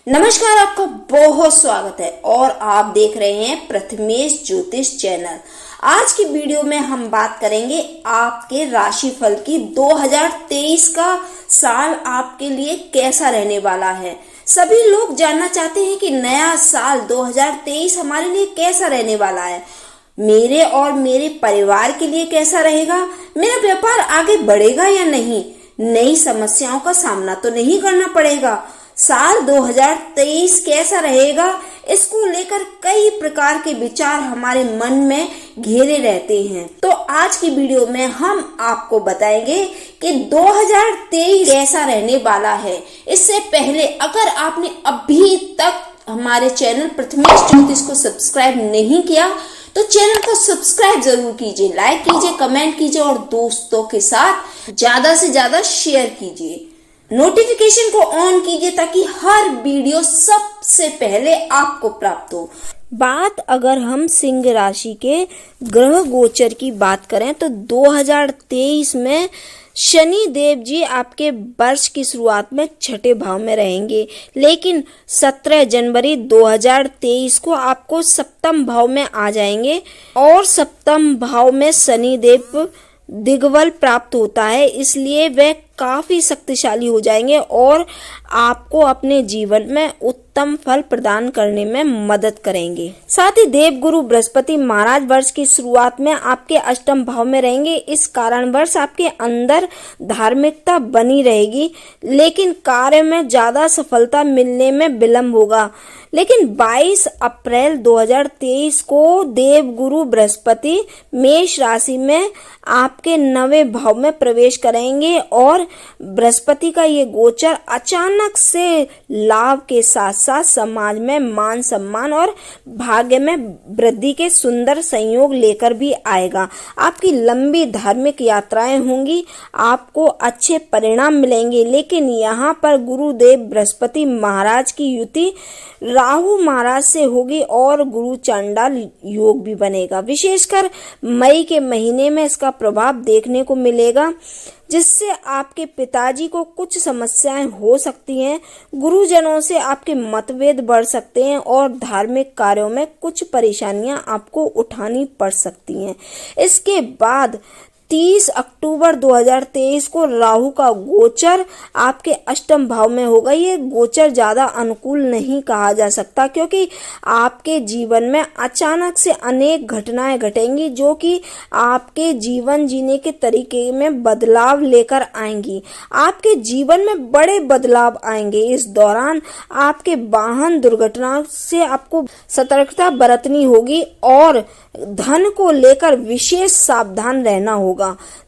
नमस्कार, आपका बहुत स्वागत है और आप देख रहे हैं प्रथमेश ज्योतिष चैनल। आज की वीडियो में हम बात करेंगे आपके राशिफल की। 2023 का साल आपके लिए कैसा रहने वाला है। सभी लोग जानना चाहते हैं कि नया साल 2023 हमारे लिए कैसा रहने वाला है। मेरे और मेरे परिवार के लिए कैसा रहेगा, मेरा व्यापार आगे बढ़ेगा या नहीं, नई समस्याओं का सामना तो नहीं करना पड़ेगा, साल 2023 कैसा रहेगा, इसको लेकर कई प्रकार के विचार हमारे मन में घेरे रहते हैं। तो आज की वीडियो में हम आपको बताएंगे कि 2023 कैसा रहने वाला है। इससे पहले अगर आपने अभी तक हमारे चैनल प्रथमेश ज्योतिष को सब्सक्राइब नहीं किया तो चैनल को सब्सक्राइब जरूर कीजिए, लाइक कीजिए, कमेंट कीजिए और दोस्तों के साथ ज्यादा से ज्यादा शेयर कीजिए। नोटिफिकेशन को ऑन कीजिए ताकि हर वीडियो सबसे पहले आपको प्राप्त हो। बात अगर हम सिंह राशि के ग्रह गोचर की बात करें तो 2023 में शनि देव जी आपके वर्ष की शुरुआत में छठे भाव में रहेंगे, लेकिन 17 जनवरी 2023 को आपको सप्तम भाव में आ जाएंगे और सप्तम भाव में शनि देव दिग्बल प्राप्त होता है, इसलिए वे काफी शक्तिशाली हो जाएंगे और आपको अपने जीवन में उत्तम फल प्रदान करने में मदद करेंगे। साथ ही देव गुरु बृहस्पति महाराज वर्ष की शुरुआत में आपके अष्टम भाव में रहेंगे। इस कारणवश आपके अंदर धार्मिकता बनी रहेगी, लेकिन कार्य में ज्यादा सफलता मिलने में विलंब होगा। लेकिन 22 अप्रैल 2023 को देव गुरु बृहस्पति मेष राशि में आपके 9वें भाव में प्रवेश करेंगे और बृहस्पति का ये गोचर अचानक से लाभ के साथ साथ समाज में मान सम्मान और भाग्य में वृद्धि के सुंदर संयोग लेकर भी आएगा। आपकी लंबी धार्मिक यात्राएं होंगी, आपको अच्छे परिणाम मिलेंगे, लेकिन यहाँ पर गुरुदेव बृहस्पति महाराज की युति राहु महाराज से होगी और गुरु चांडाल योग भी बनेगा। विशेषकर मई के महीने में इसका प्रभाव देखने को मिलेगा, जिससे आपके पिताजी को कुछ समस्याएं हो सकती हैं। गुरुजनों से आपके मतभेद बढ़ सकते हैं और धार्मिक कार्यों में कुछ परेशानियां आपको उठानी पड़ सकती हैं। इसके बाद 30 अक्टूबर 2023 को राहु का गोचर आपके अष्टम भाव में होगा। ये गोचर ज्यादा अनुकूल नहीं कहा जा सकता, क्योंकि आपके जीवन में अचानक से अनेक घटनाएं घटेंगी जो कि आपके जीवन जीने के तरीके में बदलाव लेकर आएंगी। आपके जीवन में बड़े बदलाव आएंगे। इस दौरान आपके वाहन दुर्घटना से आपको सतर्कता बरतनी होगी और धन को लेकर विशेष सावधान रहना होगा।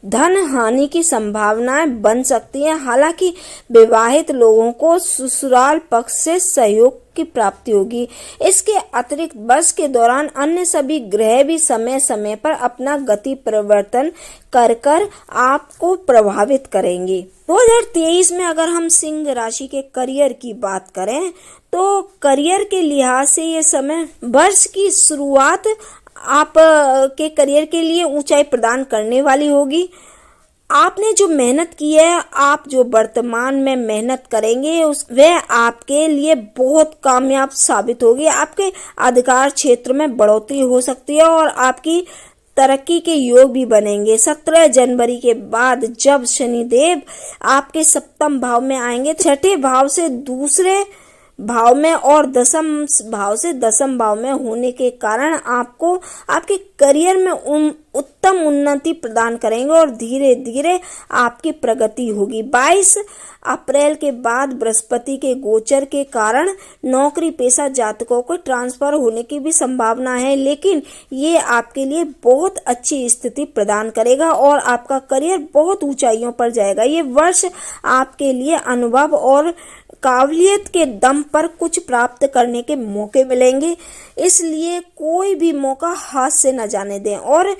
धन हानि की संभावनाएं बन सकती हैं। हालांकि विवाहित लोगों को ससुराल पक्ष से सहयोग की प्राप्ति होगी। इसके अतिरिक्त वर्ष के दौरान अन्य सभी ग्रह भी समय समय पर अपना गति परिवर्तन कर आपको प्रभावित करेंगे। 2023 में अगर हम सिंह राशि के करियर की बात करें तो करियर के लिहाज से ये समय वर्ष की शुरुआत आप के करियर के लिए ऊंचाई प्रदान करने वाली होगी। आपने जो मेहनत की है, आप जो वर्तमान में मेहनत करेंगे वह आपके लिए बहुत कामयाब साबित होगी। आपके अधिकार क्षेत्र में बढ़ोतरी हो सकती है और आपकी तरक्की के योग भी बनेंगे। 17 जनवरी के बाद जब शनिदेव आपके सप्तम भाव में आएंगे, छठे भाव से दूसरे भाव में और दसम भाव से दसम भाव में होने के कारण आपको आपके करियर में उत्तम उन्नति प्रदान करेंगे और धीरे धीरे आपकी प्रगति होगी। 22 अप्रैल के बाद बृहस्पति के गोचर के कारण नौकरी पेशा जातकों को ट्रांसफर होने की भी संभावना है, लेकिन ये आपके लिए बहुत अच्छी स्थिति प्रदान करेगा और आपका करियर बहुत ऊंचाइयों पर जाएगा। ये वर्ष आपके लिए अनुभव और काबिलियत के दम पर कुछ प्राप्त करने के मौके मिलेंगे, इसलिए कोई भी मौका हाथ से न जाने दें और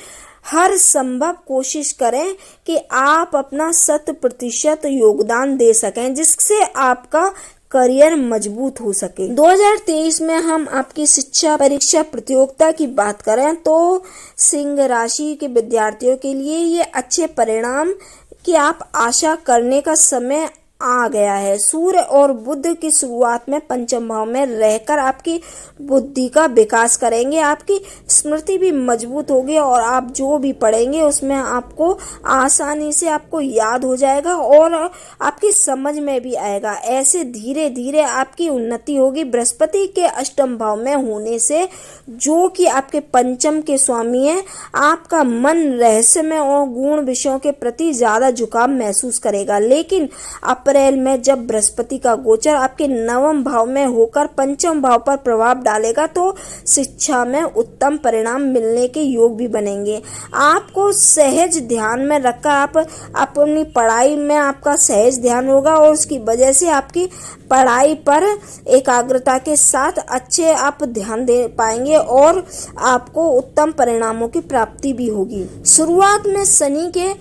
हर संभव कोशिश करें कि आप अपना 100% योगदान दे सकें, जिससे आपका करियर मजबूत हो सके। 2023 में हम आपकी शिक्षा परीक्षा प्रतियोगिता की बात करें तो सिंह राशि के विद्यार्थियों के लिए ये अच्छे परिणाम की आप आशा करने का समय आ गया है। सूर्य और बुध की शुरुआत में पंचम भाव में रहकर आपकी बुद्धि का विकास करेंगे, आपकी स्मृति भी मजबूत होगी और आप जो भी पढ़ेंगे उसमें आपको आसानी से आपको याद हो जाएगा और आपकी समझ में भी आएगा। ऐसे धीरे धीरे आपकी उन्नति होगी। बृहस्पति के अष्टम भाव में होने से, जो कि आपके पंचम के स्वामी हैं, आपका मन रहस्यमय और गूढ़ विषयों के प्रति ज्यादा झुकाव महसूस करेगा। लेकिन अप्रैल में जब बृहस्पति का गोचर आपके नवम भाव में होकर पंचम भाव पर प्रभाव डालेगा तो शिक्षा में उत्तम परिणाम मिलने के योग भी बनेंगे। आपको सहज ध्यान में रखकर आप अपनी पढ़ाई में आपका सहज ध्यान होगा और उसकी वजह से आपकी पढ़ाई पर एकाग्रता के साथ अच्छे आप ध्यान दे पाएंगे और आपको उत्तम परिणामों की प्राप्ति भी होगी। शुरुआत में शनि के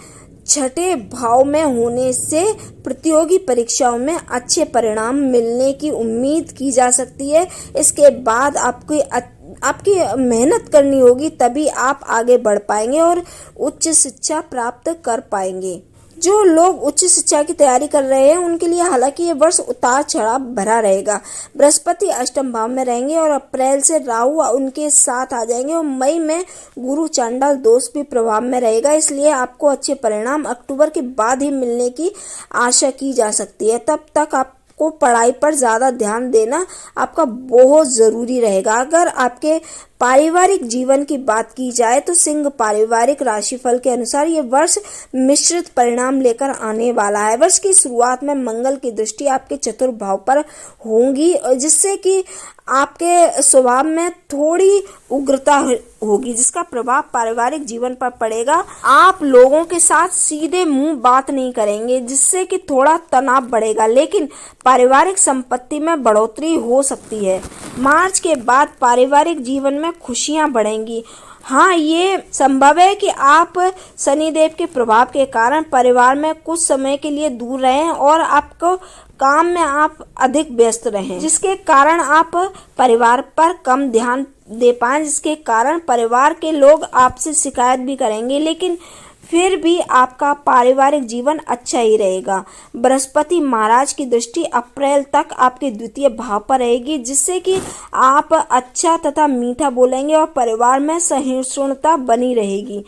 छठे भाव में होने से प्रतियोगी परीक्षाओं में अच्छे परिणाम मिलने की उम्मीद की जा सकती है। इसके बाद आपकी मेहनत करनी होगी, तभी आप आगे बढ़ पाएंगे और उच्च शिक्षा प्राप्त कर पाएंगे। जो लोग उच्च शिक्षा की तैयारी कर रहे हैं उनके लिए हालांकि ये वर्ष उतार चढ़ाव भरा रहेगा। बृहस्पति अष्टम भाव में रहेंगे और अप्रैल से राहु उनके साथ आ जाएंगे और मई में गुरु चांडाल दोष भी प्रभाव में रहेगा। इसलिए आपको अच्छे परिणाम अक्टूबर के बाद ही मिलने की आशा की जा सकती है। तब तक आपको पढ़ाई पर ज्यादा ध्यान देना आपका बहुत जरूरी रहेगा। अगर आपके पारिवारिक जीवन की बात की जाए तो सिंह पारिवारिक राशिफल के अनुसार ये वर्ष मिश्रित परिणाम लेकर आने वाला है। वर्ष की शुरुआत में मंगल की दृष्टि आपके चतुर्थ भाव पर होंगी, जिससे कि आपके स्वभाव में थोड़ी उग्रता होगी, जिसका प्रभाव पारिवारिक जीवन पर पड़ेगा। आप लोगों के साथ सीधे मुंह बात नहीं करेंगे, जिससे कि थोड़ा तनाव बढ़ेगा, लेकिन पारिवारिक संपत्ति में बढ़ोतरी हो सकती है। मार्च के बाद पारिवारिक जीवन में खुशियां बढ़ेंगी। हाँ, ये संभव है कि आप शनिदेव के प्रभाव के कारण परिवार में कुछ समय के लिए दूर रहें और आपको काम में आप अधिक व्यस्त रहें, जिसके कारण आप परिवार पर कम ध्यान दे पाएं, जिसके कारण परिवार के लोग आपसे शिकायत भी करेंगे, लेकिन फिर भी आपका पारिवारिक जीवन अच्छा ही रहेगा। बृहस्पति महाराज की दृष्टि अप्रैल तक आपके द्वितीय भाव पर रहेगी, जिससे कि आप अच्छा तथा मीठा बोलेंगे और परिवार में सहिष्णुता बनी रहेगी।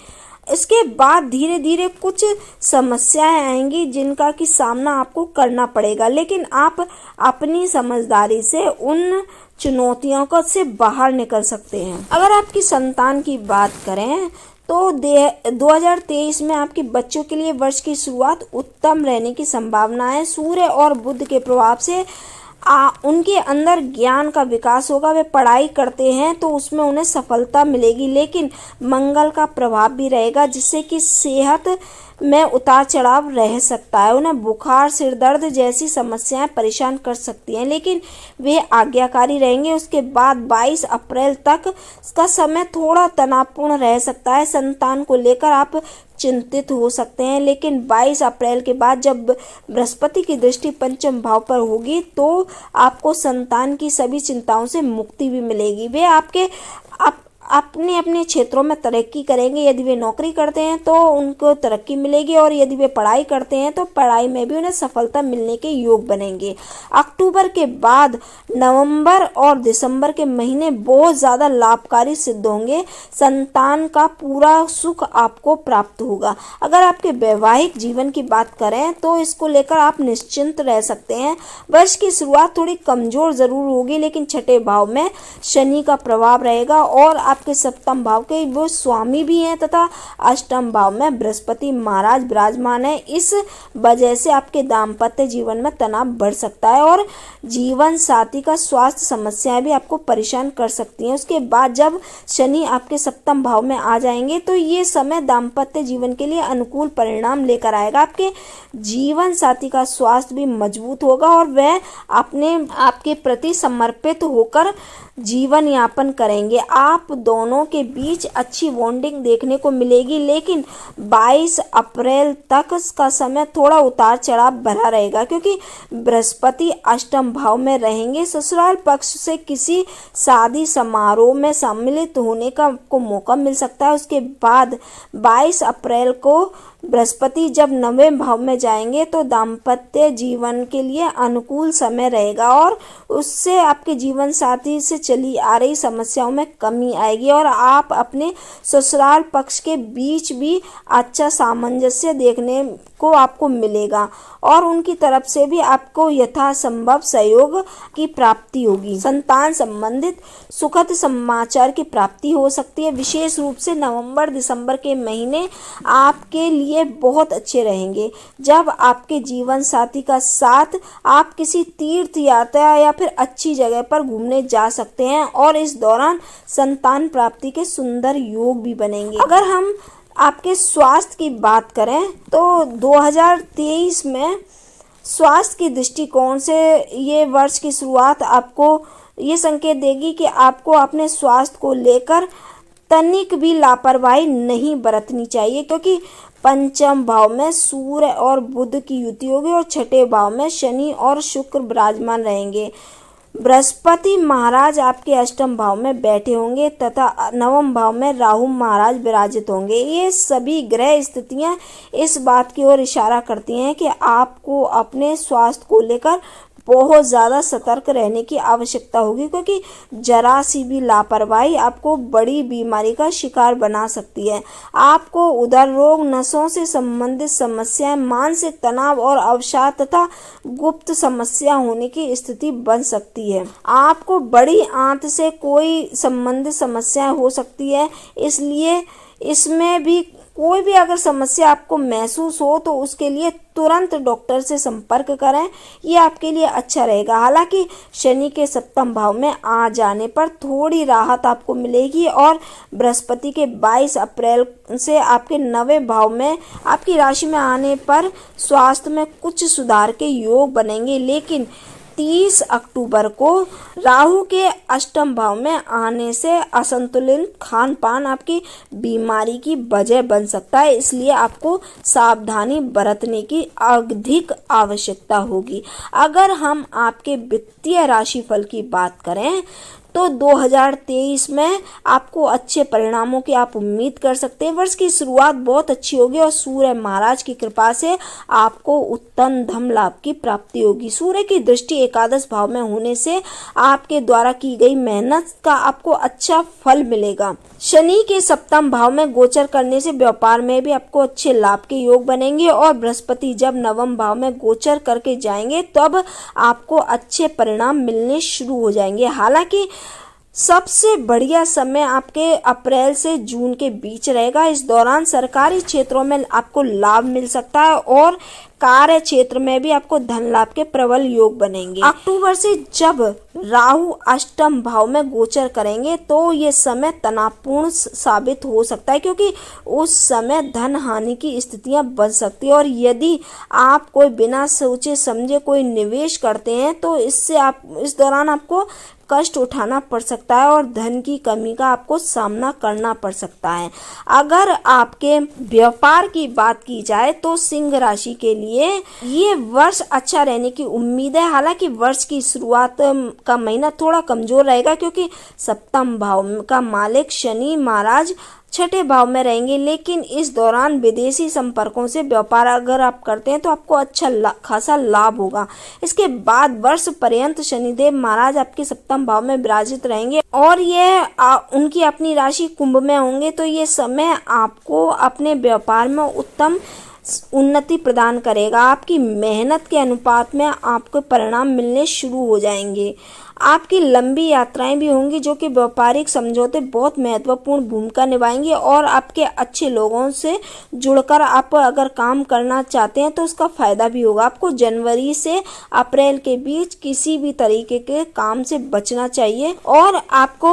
इसके बाद धीरे धीरे कुछ समस्याएं आएंगी जिनका कि सामना आपको करना पड़ेगा, लेकिन आप अपनी समझदारी से उन चुनौतियों को से बाहर निकल सकते हैं। अगर आपकी संतान की बात करें तो 2023 में आपके बच्चों के लिए वर्ष की शुरुआत उत्तम रहने की संभावना है। सूर्य और बुध के प्रभाव से उनके अंदर ज्ञान का विकास होगा। वे पढ़ाई करते हैं तो उसमें उन्हें सफलता मिलेगी, लेकिन मंगल का प्रभाव भी रहेगा, जिससे कि सेहत में उतार चढ़ाव रह सकता है। उन्हें बुखार, सिर दर्द जैसी समस्याएं परेशान कर सकती हैं, लेकिन वे आज्ञाकारी रहेंगे। उसके बाद 22 अप्रैल तक का समय थोड़ा तनावपूर्ण रह सकता है। संतान को लेकर आप चिंतित हो सकते हैं, लेकिन 22 अप्रैल के बाद जब बृहस्पति की दृष्टि पंचम भाव पर होगी तो आपको संतान की सभी चिंताओं से मुक्ति भी मिलेगी। वे आपके अपने अपने क्षेत्रों में तरक्की करेंगे। यदि वे नौकरी करते हैं तो उनको तरक्की मिलेगी और यदि वे पढ़ाई करते हैं तो पढ़ाई में भी उन्हें सफलता मिलने के योग बनेंगे। अक्टूबर के बाद नवंबर और दिसंबर के महीने बहुत ज़्यादा लाभकारी सिद्ध होंगे। संतान का पूरा सुख आपको प्राप्त होगा। अगर आपके वैवाहिक जीवन की बात करें तो इसको लेकर आप निश्चिंत रह सकते हैं। वर्ष की शुरुआत थोड़ी कमजोर जरूर होगी, लेकिन छठे भाव में शनि का प्रभाव रहेगा और आपके सप्तम भाव के वो स्वामी भी हैं तथा अष्टम भाव में बृहस्पति महाराज विराजमान है। इस वजह से आपके दाम्पत्य जीवन में तनाव बढ़ सकता है और जीवन साथी का स्वास्थ्य समस्याएं भी आपको परेशान कर सकती हैं। उसके बाद जब शनि आपके सप्तम भाव में आ जाएंगे तो ये समय दाम्पत्य जीवन के लिए अनुकूल परिणाम लेकर आएगा। आपके जीवन साथी का स्वास्थ्य भी मजबूत होगा और वह अपने आपके प्रति समर्पित होकर जीवन यापन करेंगे। आप दोनों के बीच अच्छी बॉन्डिंग देखने को मिलेगी, लेकिन 22 अप्रैल तक का समय थोड़ा उतार चढ़ाव भरा रहेगा, क्योंकि बृहस्पति अष्टम भाव में रहेंगे। ससुराल पक्ष से किसी शादी समारोह में सम्मिलित होने का आपको मौका मिल सकता है। उसके बाद 22 अप्रैल को बृहस्पति जब 9वें भाव में जाएंगे तो दाम्पत्य जीवन के लिए अनुकूल समय रहेगा और उससे आपके जीवन साथी से चली आ रही समस्याओं में कमी आएगी और आप अपने ससुराल पक्ष के बीच भी अच्छा सामंजस्य देखने को आपको मिलेगा और उनकी तरफ से भी आपको यथासंभव सहयोग की प्राप्ति होगी। संतान संबंधित सुखद समाचार की प्राप्ति हो सकती है। विशेष रूप से नवंबर दिसंबर के महीने आपके लिए बहुत अच्छे रहेंगे, जब आपके जीवन साथी का साथ आप किसी तीर्थ यात्रा या फिर अच्छी जगह पर घूमने जा सकते हैं और इस दौरान संतान प्राप्ति के सुंदर योग भी बनेंगे। अगर हम आपके स्वास्थ्य की बात करें तो 2023 में स्वास्थ्य की दृष्टिकोण से ये वर्ष की शुरुआत आपको ये संकेत देगी कि आपको अपने स्वास्थ्य को लेकर तनिक भी लापरवाही नहीं बरतनी चाहिए, क्योंकि पंचम भाव में सूर्य और बुध की युति होगी और छठे भाव में शनि और शुक्र विराजमान रहेंगे। बृहस्पति महाराज आपके अष्टम भाव में बैठे होंगे तथा नवम भाव में राहु महाराज विराजित होंगे। ये सभी ग्रह स्थितियां इस बात की ओर इशारा करती हैं कि आपको अपने स्वास्थ्य को लेकर बहुत ज़्यादा सतर्क रहने की आवश्यकता होगी, क्योंकि जरा सी भी लापरवाही आपको बड़ी बीमारी का शिकार बना सकती है। आपको उदर रोग, नसों से संबंधित समस्याएं, मानसिक तनाव और अवसाद तथा गुप्त समस्या होने की स्थिति बन सकती है। आपको बड़ी आंत से कोई संबंधित समस्याएं हो सकती है, इसलिए इसमें भी कोई भी अगर समस्या आपको महसूस हो तो उसके लिए तुरंत डॉक्टर से संपर्क करें, ये आपके लिए अच्छा रहेगा। हालांकि शनि के सप्तम भाव में आ जाने पर थोड़ी राहत आपको मिलेगी और बृहस्पति के 22 अप्रैल से आपके 9वें भाव में आपकी राशि में आने पर स्वास्थ्य में कुछ सुधार के योग बनेंगे, लेकिन 30 अक्टूबर को राहु के अष्टम भाव में आने से असंतुलित खान पान आपकी बीमारी की वजह बन सकता है, इसलिए आपको सावधानी बरतने की अधिक आवश्यकता होगी। अगर हम आपके वित्तीय राशिफल की बात करें तो 2023 में आपको अच्छे परिणामों की आप उम्मीद कर सकते हैं। वर्ष की शुरुआत बहुत अच्छी होगी और सूर्य महाराज की कृपा से आपको उत्तम धन लाभ की प्राप्ति होगी। सूर्य की दृष्टि एकादश भाव में होने से आपके द्वारा की गई मेहनत का आपको अच्छा फल मिलेगा। शनि के सप्तम भाव में गोचर करने से व्यापार में भी आपको अच्छे लाभ के योग बनेंगे और बृहस्पति जब नवम भाव में गोचर करके जाएंगे तब आपको अच्छे परिणाम मिलने शुरू हो जाएंगे। हालांकि सबसे बढ़िया समय आपके अप्रैल से जून के बीच रहेगा। इस दौरान सरकारी क्षेत्रों में आपको लाभ मिल सकता है और कार्य क्षेत्र में भी आपको धन लाभ के प्रबल योग बनेंगे। अक्टूबर से जब राहु अष्टम भाव में गोचर करेंगे तो ये समय तनावपूर्ण साबित हो सकता है, क्योंकि उस समय धन हानि की स्थितियां बन सकती है और यदि आप कोई बिना सोचे समझे कोई निवेश करते हैं तो इससे आप इस दौरान आपको कष्ट उठाना पड़ सकता है और धन की कमी का आपको सामना करना पड़ सकता है। अगर आपके व्यापार की बात की जाए तो सिंह राशि के लिए ये वर्ष अच्छा रहने की उम्मीद है। हालांकि वर्ष की शुरुआत का महीना थोड़ा कमजोर रहेगा, क्योंकि सप्तम भाव का मालिक शनि महाराज छठे भाव में रहेंगे, लेकिन इस दौरान विदेशी संपर्कों से व्यापार अगर आप करते हैं तो आपको अच्छा खासा लाभ होगा। इसके बाद वर्ष पर्यंत शनिदेव महाराज आपके सप्तम भाव में विराजित रहेंगे और ये उनकी अपनी राशि कुंभ में होंगे, तो ये समय आपको अपने व्यापार में उत्तम उन्नति प्रदान करेगा। आपकी मेहनत के अनुपात में आपको परिणाम मिलने शुरू हो जाएंगे। आपकी लंबी यात्राएं भी होंगी जो कि व्यापारिक समझौते बहुत महत्वपूर्ण भूमिका निभाएंगे और आपके अच्छे लोगों से जुड़कर आप अगर काम करना चाहते हैं तो उसका फायदा भी होगा। आपको जनवरी से अप्रैल के बीच किसी भी तरीके के काम से बचना चाहिए और आपको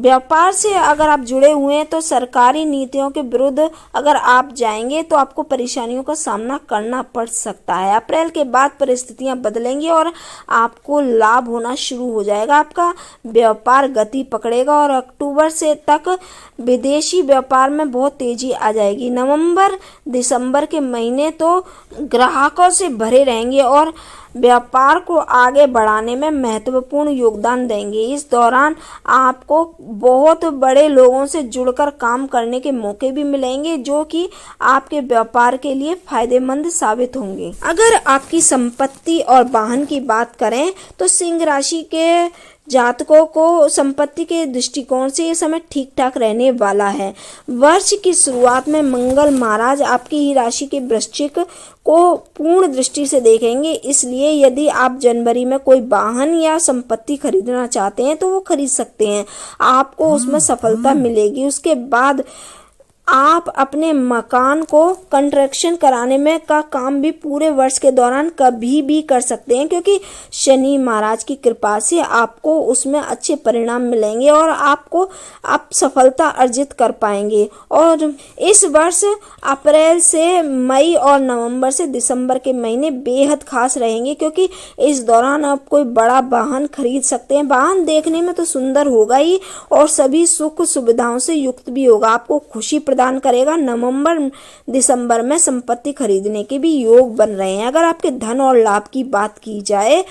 व्यापार से अगर आप जुड़े हुए हैं तो सरकारी नीतियों के विरुद्ध अगर आप जाएंगे तो आपको परेशानियों का सामना करना पड़ सकता है। अप्रैल के बाद परिस्थितियां बदलेंगी और आपको लाभ होना शुरू हो जाएगा। आपका व्यापार गति पकड़ेगा और अक्टूबर से तक विदेशी व्यापार में बहुत तेजी आ जाएगी। नवंबर दिसंबर के महीने तो ग्राहकों से भरे रहेंगे और व्यापार को आगे बढ़ाने में महत्वपूर्ण योगदान देंगे। इस दौरान आपको बहुत बड़े लोगों से जुड़कर काम करने के मौके भी मिलेंगे, जो कि आपके व्यापार के लिए फायदेमंद साबित होंगे। अगर आपकी संपत्ति और वाहन की बात करें तो सिंह राशि के जातकों को संपत्ति के दृष्टिकोण से ये समय ठीक ठाक रहने वाला है। वर्ष की शुरुआत में मंगल महाराज आपकी ही राशि के वृश्चिक को पूर्ण दृष्टि से देखेंगे, इसलिए यदि आप जनवरी में कोई वाहन या संपत्ति खरीदना चाहते हैं तो वो खरीद सकते हैं, आपको उसमें सफलता मिलेगी। उसके बाद आप अपने मकान को कंस्ट्रक्शन कराने में का काम भी पूरे वर्ष के दौरान कभी भी कर सकते हैं, क्योंकि शनि महाराज की कृपा से आपको उसमें अच्छे परिणाम मिलेंगे और आप सफलता अर्जित कर पाएंगे। और इस वर्ष अप्रैल से मई और नवंबर से दिसंबर के महीने बेहद खास रहेंगे, क्योंकि इस दौरान आप कोई बड़ा वाहन खरीद सकते हैं। वाहन देखने में तो सुंदर होगा ही और सभी सुख सुविधाओं से युक्त भी होगा, आपको खुशी दान करेगा। नवंबर दिसंबर में संपत्ति खरीदने के भी योग बन रहे हैं। अगर आपके धन और लाभ की बात की जाए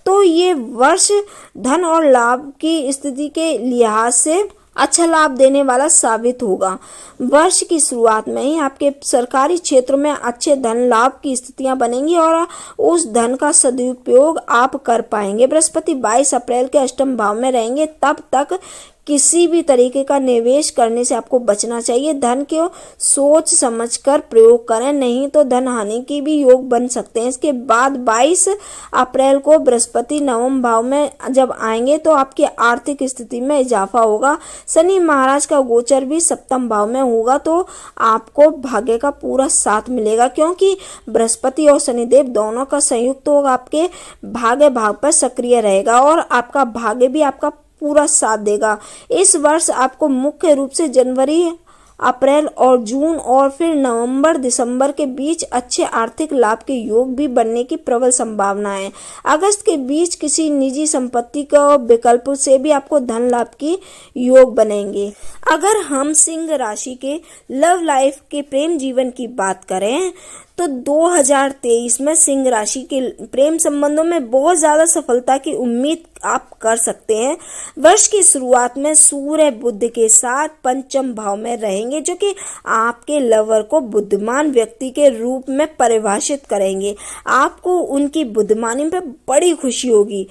तो ये वर्ष धन और लाभ की स्थिति के लिहाज से अच्छा लाभ देने वाला साबित होगा। वर्ष की शुरुआत में ही आपके सरकारी क्षेत्र में अच्छे धन लाभ की स्थितियां बनेंगी और उस धन का सदुपयोग आप कर पाएंगे। बृहस्पति 22 अप्रैल के अष्टम भाव में रहेंगे, तब तक किसी भी तरीके का निवेश करने से आपको बचना चाहिए। धन को सोच समझकर प्रयोग करें, नहीं तो धन हानि की भी योग बन सकते हैं। इसके बाद 22 अप्रैल को बृहस्पति नवम भाव में जब आएंगे तो आपकी आर्थिक स्थिति में इजाफा होगा। शनि महाराज का गोचर भी सप्तम भाव में होगा, तो आपको भाग्य का पूरा साथ मिलेगा, क्योंकि बृहस्पति और शनिदेव दोनों का संयुक्त योग आपके भाग्य भाव पर सक्रिय रहेगा और आपका भाग्य भी आपका पूरा साथ देगा। इस वर्ष आपको मुख्य रूप से जनवरी अप्रैल और जून और फिर नवंबर दिसंबर के बीच अच्छे आर्थिक लाभ के योग भी बनने की प्रबल संभावना है। अगस्त के बीच किसी निजी संपत्ति का विकल्प से भी आपको धन लाभ की योग बनेंगे। अगर हम सिंह राशि के लव लाइफ के प्रेम जीवन की बात करें तो 2023 में सिंह राशि के प्रेम संबंधों में बहुत ज्यादा सफलता की उम्मीद आप कर सकते हैं। वर्ष की शुरुआत में सूर्य बुध के साथ पंचम भाव में रहेंगे, जो कि आपके लवर को बुद्धिमान व्यक्ति के रूप में परिभाषित करेंगे। आपको उनकी बुद्धिमानी पर बड़ी खुशी होगी।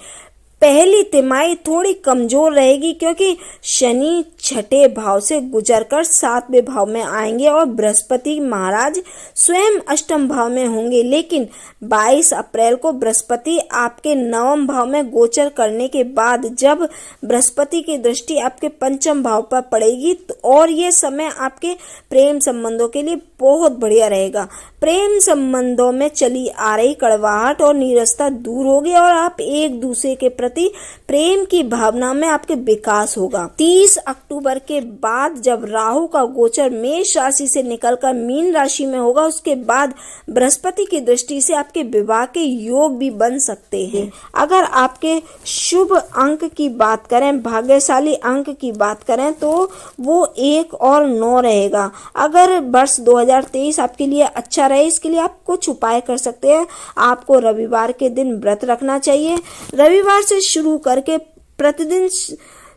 पहली तिमाही थोड़ी कमजोर रहेगी, क्योंकि शनि छठे भाव से गुजरकर सातवें भाव में आएंगे और बृहस्पति महाराज स्वयं अष्टम भाव में होंगे। लेकिन 22 अप्रैल को बृहस्पति आपके नवम भाव में गोचर करने के बाद जब बृहस्पति की दृष्टि आपके पंचम भाव पर पड़ेगी और ये समय आपके प्रेम संबंधों के लिए बहुत बढ़िया रहेगा। प्रेम संबंधों में चली आ रही कड़वाहट और नीरसता दूर होगी और आप एक दूसरे के प्रति प्रेम की भावना में आपके विकास होगा। 30 अक्टूबर के बाद जब राहु का गोचर मेष राशि से निकलकर मीन राशि में होगा, उसके बाद बृहस्पति की दृष्टि से आपके विवाह के योग भी बन सकते हैं। अगर आपके शुभ अंक की बात करें, भाग्यशाली अंक की बात करें तो वो 1 और 9 रहेगा। अगर वर्ष 2023 आपके लिए अच्छा रहे, इसके लिए आप कुछ उपाय कर सकते हैं। आपको रविवार के दिन व्रत रखना चाहिए। रविवार से शुरू करके प्रतिदिन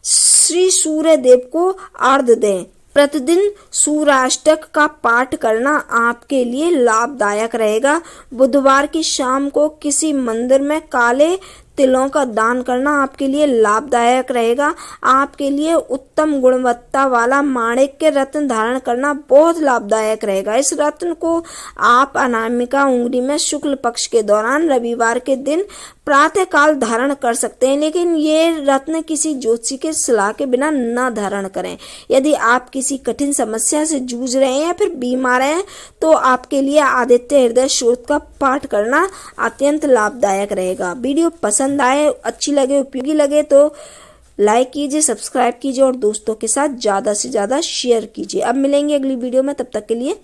श्री सूर्य देव को अर्घ्य दें। प्रतिदिन सूर्याष्टक का पाठ करना आपके लिए लाभदायक रहेगा। बुधवार की शाम को किसी मंदिर में काले तिलों का दान करना आपके लिए लाभदायक रहेगा। आपके लिए उत्तम गुणवत्ता वाला माणिक्य रत्न धारण करना बहुत लाभदायक रहेगा। इस रत्न को आप अनामिका उंगली में शुक्ल पक्ष के दौरान रविवार के दिन प्रातः काल धारण कर सकते हैं, लेकिन ये रत्न किसी ज्योतिषी के सलाह के बिना न धारण करें। यदि आप किसी कठिन समस्या से जूझ रहे हैं या फिर बीमार हैं तो आपके लिए आदित्य हृदय स्त्रोत का पाठ करना अत्यंत लाभदायक रहेगा। वीडियो पसंद आए, अच्छी लगे, उपयोगी लगे तो लाइक कीजिए, सब्सक्राइब कीजिए और दोस्तों के साथ ज्यादा से ज्यादा शेयर कीजिए। अब मिलेंगे अगली वीडियो में, तब तक के लिए